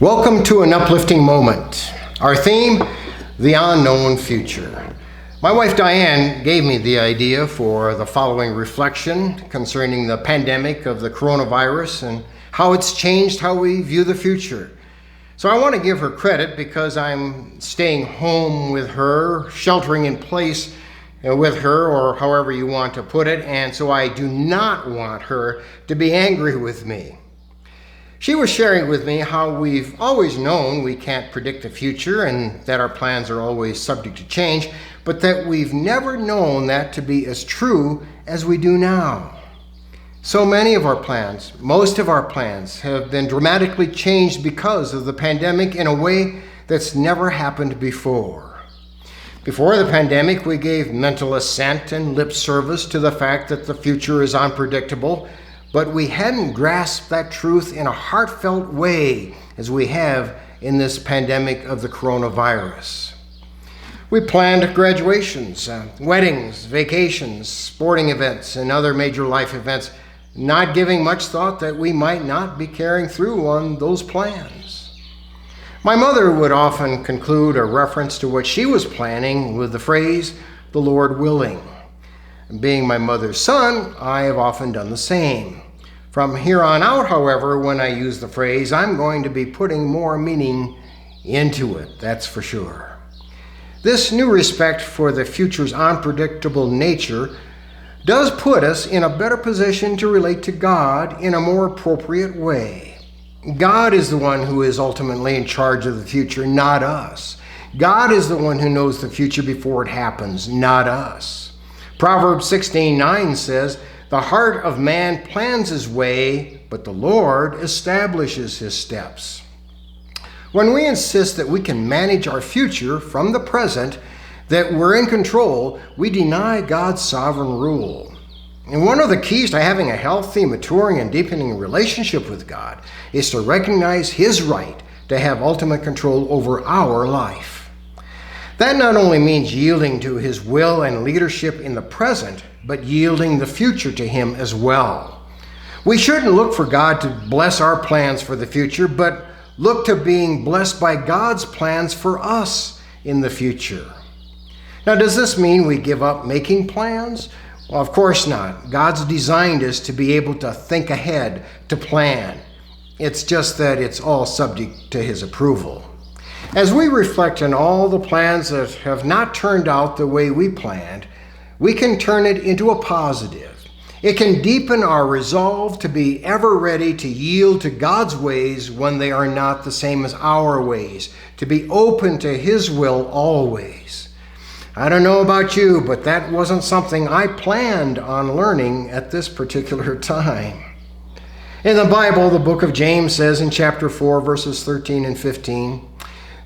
Welcome to an uplifting moment. Our theme, the unknown future. My wife Diann gave me the idea for the following reflection concerning the pandemic of the coronavirus and how it's changed how we view the future. So I want to give her credit because I'm staying home with her, sheltering in place with her, or however you want to put it, and so I do not want her to be angry with me. She was sharing with me how we've always known we can't predict the future and that our plans are always subject to change, but that we've never known that to be as true as we do now. So many of our plans, most of our plans, have been dramatically changed because of the pandemic in a way that's never happened before. Before the pandemic, we gave mental assent and lip service to the fact that the future is unpredictable, but we hadn't grasped that truth in a heartfelt way as we have in this pandemic of the coronavirus. We planned graduations, weddings, vacations, sporting events, and other major life events, not giving much thought that we might not be carrying through on those plans. My mother would often conclude a reference to what she was planning with the phrase, "the Lord willing." Being my mother's son, I have often done the same. From here on out, however, when I use the phrase, I'm going to be putting more meaning into it, that's for sure. This new respect for the future's unpredictable nature does put us in a better position to relate to God in a more appropriate way. God is the one who is ultimately in charge of the future, not us. God is the one who knows the future before it happens, not us. Proverbs 16:9 says, "The heart of man plans his way, but the Lord establishes his steps." When we insist that we can manage our future from the present, that we're in control, we deny God's sovereign rule. And one of the keys to having a healthy, maturing, and deepening relationship with God is to recognize his right to have ultimate control over our life. That not only means yielding to his will and leadership in the present, but yielding the future to him as well. We shouldn't look for God to bless our plans for the future, but look to being blessed by God's plans for us in the future. Now, does this mean we give up making plans? Well, of course not. God's designed us to be able to think ahead, to plan. It's just that it's all subject to his approval. As we reflect on all the plans that have not turned out the way we planned, we can turn it into a positive. It can deepen our resolve to be ever ready to yield to God's ways when they are not the same as our ways, to be open to his will always. I don't know about you, but that wasn't something I planned on learning at this particular time. In the Bible, the book of James says in chapter 4, verses 13 and 15,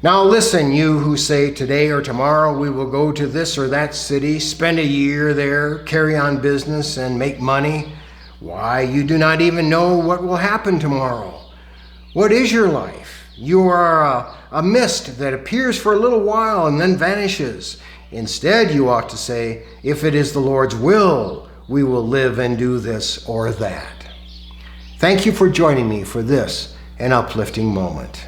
"Now listen, you who say today or tomorrow we will go to this or that city, spend a year there, carry on business, and make money. Why, you do not even know what will happen tomorrow. What is your life? You are a mist that appears for a little while and then vanishes. Instead, you ought to say, if it is the Lord's will, we will live and do this or that." Thank you for joining me for this, an uplifting moment.